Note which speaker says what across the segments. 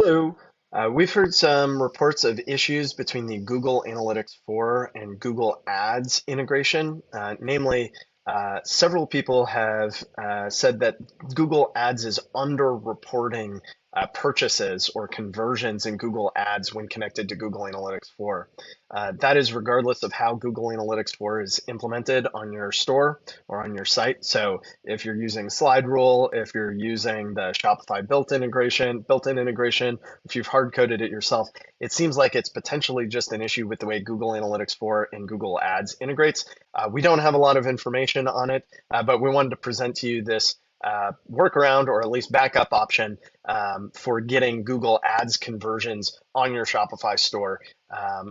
Speaker 1: Hello. We've heard some reports of issues between the Google Analytics 4 and Google Ads integration. Namely, several people have said that Google Ads is underreporting purchases or conversions in Google Ads when connected to Google Analytics 4. That is regardless of how Google Analytics 4 is implemented on your store or on your site. So if you're using slide rule, if you're using the Shopify built-in integration, if you've hard coded it yourself, it seems like it's potentially just an issue with the way Google Analytics 4 and Google Ads integrates. We don't have a lot of information on it, but we wanted to present to you this workaround or at least backup option for getting Google Ads conversions on your Shopify store.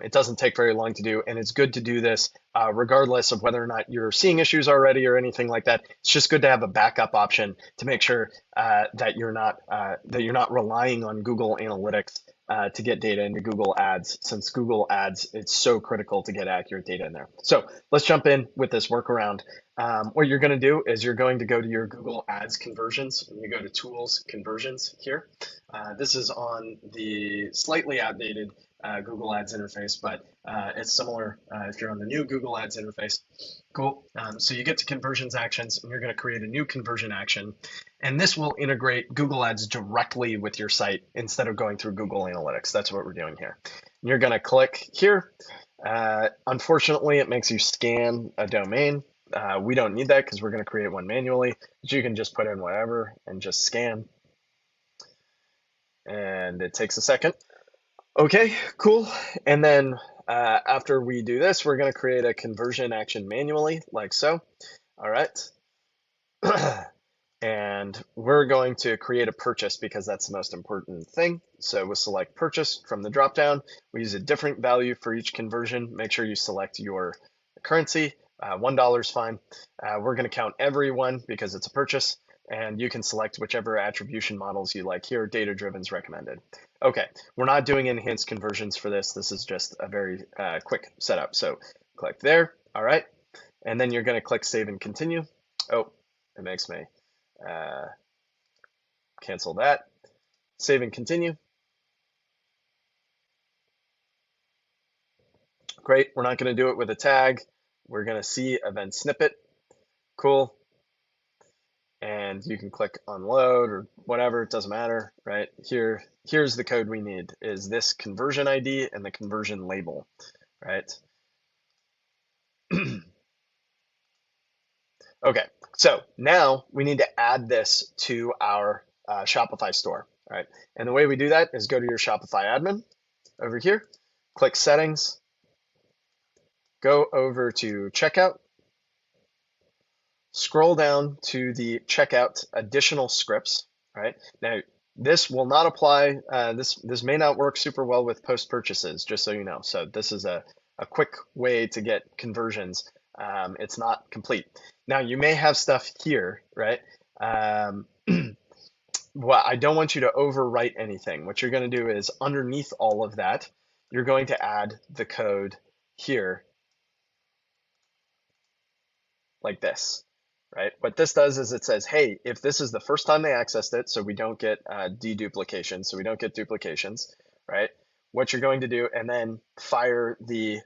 Speaker 1: It doesn't take very long to do, and it's good to do this regardless of whether or not you're seeing issues already or anything like that. It's just good to have a backup option to make sure that you're not relying on Google Analytics to get data into Google Ads, since Google Ads, it's so critical to get accurate data in there. So let's jump in with this workaround. What you're going to do is you're going to go to your Google Ads conversions. And you go to Tools, Conversions here. This is on the slightly outdated Google Ads interface, but it's similar if you're on the new Google Ads interface. Cool. So you get to Conversions Actions, and you're going to create a new conversion action. And this will integrate Google Ads directly with your site instead of going through Google Analytics. That's what we're doing here. And you're going to click here. Unfortunately, it makes you scan a domain. We don't need that because we're going to create one manually, but you can just put in whatever and just scan. And it takes a second. Okay, cool. And then after we do this, we're going to create a conversion action manually, like so. All right. And we're going to create a purchase because that's the most important thing. So we'll select purchase from the dropdown. We use a different value for each conversion. Make sure you select your currency. $1 is fine. We're going to count every one because it's a purchase, and you can select whichever attribution models you like here. Data-driven is recommended. Okay, we're not doing enhanced conversions for this. This is just a very quick setup. So click there. All right, and then you're going to click Save and Continue. Oh, it makes me cancel that. Save and Continue. Great. We're not going to do it with a tag. We're going to see event snippet. Cool. And you can click unload or whatever, it doesn't matter, right? Here's the code we need, is this conversion ID and the conversion label, right? Okay, so now we need to add this to our Shopify store, right? And the way we do that is go to your Shopify admin over here, click settings, go over to checkout, scroll down to the checkout additional scripts, right? Now, this will not apply, this may not work super well with post purchases, just so you know. So this is a quick way to get conversions. It's not complete. Now, you may have stuff here, right? Well, I don't want you to overwrite anything. What you're going to do is underneath all of that, you're going to add the code here like this, right? What this does is it says, hey, if this is the first time they accessed it, so we don't get deduplication, so we don't get duplications, right? What you're going to do, and then fire the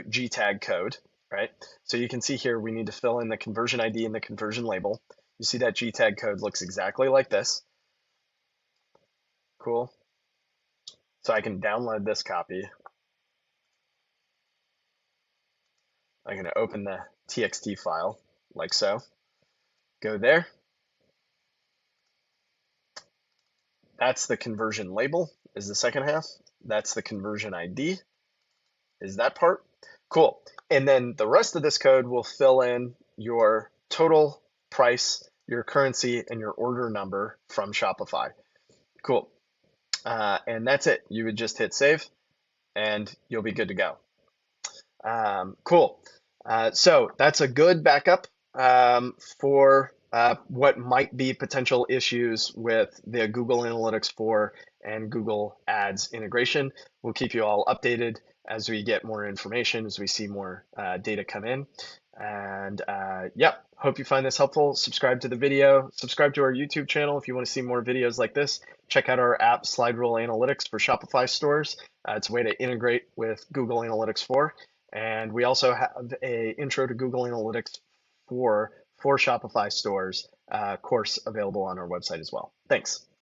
Speaker 1: G tag code, right? So you can see here, we need to fill in the conversion ID and the conversion label. You see that G tag code looks exactly like this. Cool. So I can download this copy. I'm going to open the TXT file like so. Go there. That's the conversion label, is the second half. That's the conversion ID, is that part. Cool. And then the rest of this code will fill in your total price, your currency, and your order number from Shopify. Cool. And that's it. You would just hit save and you'll be good to go. Cool. So that's a good backup for what might be potential issues with the Google Analytics 4 and Google Ads integration. We'll keep you all updated as we get more information, as we see more data come in. And yeah, Hope you find this helpful. Subscribe to the video. Subscribe to our YouTube channel if you want to see more videos like this. Check out our app, Slide Rule Analytics for Shopify stores. It's a way to integrate with Google Analytics 4. And we also have a Intro to Google Analytics 4 for Shopify stores course available on our website as well. Thanks.